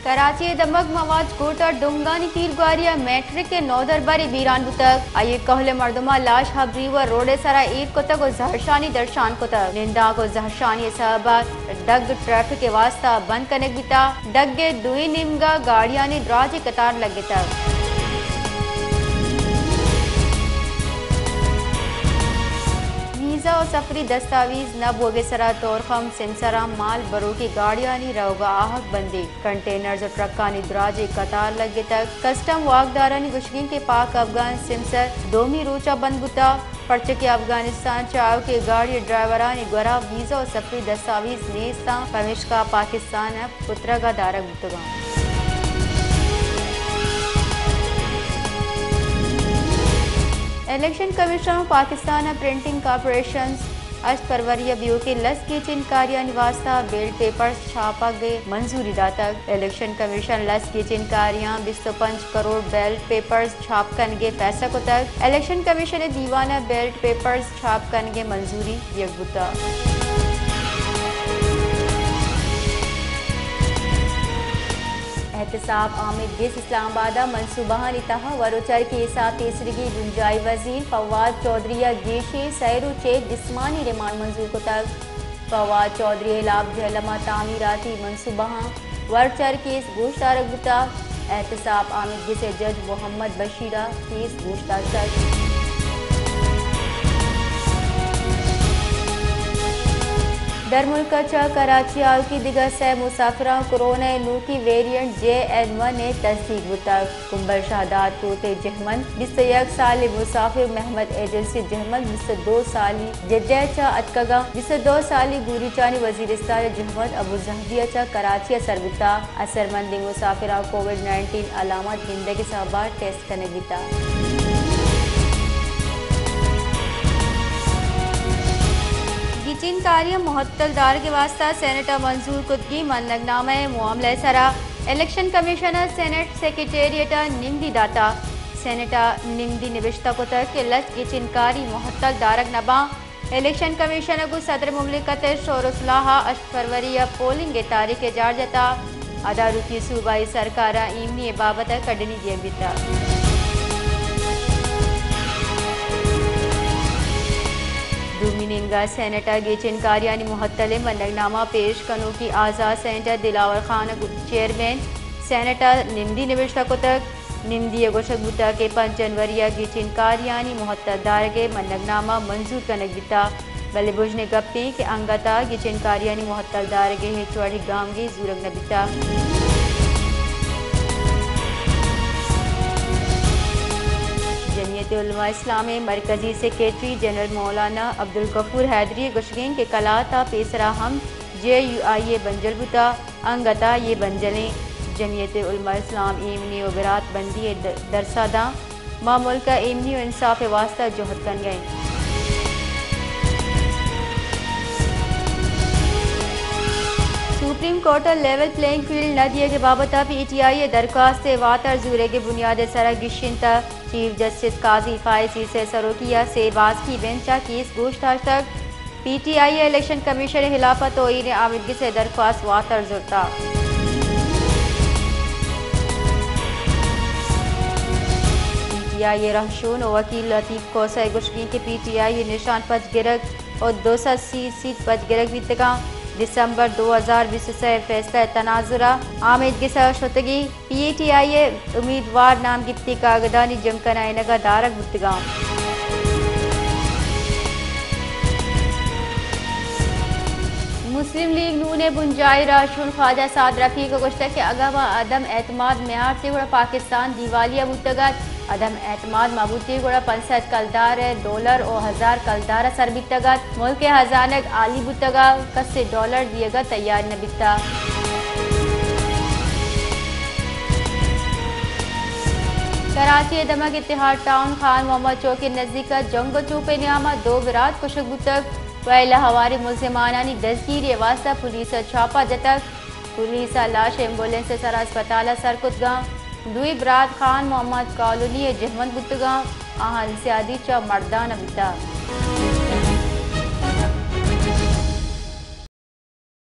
कराची दमक मवाज Kota डोंगानी तीरगारिया matric के नौदर बारी बीरान बुतक आये कहले मर्दमा लाश हब्रीवर रोडे सरा ईद को तक जहरशानी दर्शान को तक निंदा को जहरशानी सहबा डग ट्रैफिक के वास्ता बंद करने बिता डगे दुई निमगा गाड़ियां ने राजी कतार लगे तक और सफरी दस्तावेज न बोगे सरा तोरखम सिमसरा माल बरो की गाड़ियां नी रहोगा आहक बंदी कंटेनर्स और ट्रक्का नी द्राजे कतार लगे तक कस्टम वागदारा नी गुशगिन के पाक अफगान सिमसर दोमी रोचा बंद बुता पर्चे के अफगानिस्तान चाव के गाड़ी ड्राइवरा ने गोरा वीजा और सफरी दस्तावेज नेस्ता पविश का पाकिस्तान पुत्रा का दारक बुतगा election commission Pakistan printing corporation 8 फरवरी ब्यू के लस के चिनकारिया निवास्ता बेल्ट पेपर्स छापा गए मंजूरी दातक इलेक्शन कमीशन लस के चिनकारियां 25 करोड़ बेल्ट पेपर्स छाप कनगे पैसा को तक इलेक्शन कमीशन दीवाना बेल्ट पेपर्स छाप कनगे मंजूरी यकबुता एहतसाब आमिद गेस इस्लामाबाद मनसूबा नितहा वरोचर के साथ तीसरी गुंजाई वजीर फवाद चौधरी गेशे सैर चेक जिस्मानी रिमांड मंजूर को तक फवाद चौधरी लाभ जहलमा तामीराती मनसूबा वरचर केस गोश्तारक बुता एहतसाब आमिद गेस जज मोहम्मद बशीरा केस गोश्तार दर मुल्क कराची आल की दिगर से मुसाफिरों कोरोना नू की वेरिएंट JN1 ने तस्दीक बुता कुंबर शहादात तोते जहमन 21 साली मुसाफिर महमद एजेंसी जहमन 22 साली जद्दा अतकगा 22 साली गुरीचानी वजीरिस्तान जहमद अबू जहदिया कराची सरबुता असरमंदी मुसाफिरा कोविड-19 अलामत हिंदे के सहबा टेस्ट करने बिता चिनकारिया मुहत्तलदार के वास्ता सेनेटर मंजूर कुदगी मनगनामा मामला सरा इलेक्शन कमिश्नर सेनेट सेक्रेटेरिएट निम्दी दाता सेनेटर निम्दी निविश्ता को तक लस की चिनकारी मुहत्तलदारक नबा इलेक्शन कमिश्नर को सदर मुमलिकत शोरसलाह 8 फरवरी पोलिंग तारीख जार जता अदारू की सूबाई सरकार इमनी बाबत कड़नी दिए बिता डूमिनिंगा सेनेटर गे चिनकारिया मुहत्तले मनगनामा पेश कनो की आज़ाद senator Dilawar Khan chairman senator निम्दी निविश्ता को तक निम्दी गोशक बुता के 5 जनवरी गे चिनकारिया मुहत्तलदार के मनगनामा मंजूर कनक बिता बल्ले बुझने गप्पी के अंगता गे चिनकारिया मुहत्तलदार के हेचवाड़ी गांव गे जूरग न बिता जमीयत उलमा इस्लाम मरकजी सेक्रेटरी जनरल मौलाना अब्दुल गफूर हैदरी गुशगीन के कलाता पेसरा हम JUIA बंजलबुता अंगता ये बंजलें जमीयत उलमा इस्लाम इमनी व बिरात बंदी दरसादा मामूल का इमनी व इंसाफ वास्ता जोहद कन गए supreme court level playing field न दिए के बाबत PTI दरख्वास्त वातर जूरे के बुनियाद सरा गिशिनता चीफ जस्टिस काजी फायसी से सरोकिया से बाज की बेंच केस गोश्ताश तक PTI इलेक्शन कमीशन खिलाफत ने आमिदगी से दरख्वास्त वातर जुरता PTI रहशून वकील लतीफ़ कोसा गुशगी के PTI निशान पचगिरक और 280 सीट पचगिरक बीतगा दिसंबर 2020 से फैसला तनाजुरा आमिदगी शुतगी PTI उम्मीदवार नाम गिफ्ती कागदानी जमकना नगा दारक बुतगाम मुस्लिम लीग नू ने बुंजाई राशून ख्वाजा साद रफी को गुश्ता के अगवा अदम एतमाद मेहार से गुड़ा पाकिस्तान दिवालिया बुतगत अदम एतमाद मबूती गुड़ा 500 कलदार डॉलर और 1000 कलदार सरबी तगत मुल्क के हजानक आली बुतगा कस्से डॉलर दिएगा तैयार न बिता कराची दमक इतिहाद टाउन खान मोहम्मद चौक के नजदीक जंगो चौपे नियामा 2 विराट कुशक बुतक पहला हवारी मुलजिमाना दस्तगीर वास्ता पुलिस छापा जतक पुलिस लाश एम्बुलेंस सरा अस्पताल सरकुतगा दुई बरात खान मोहम्मद कॉलोनी जहमत बुतगा आहल सियादी चा मर्दान बिता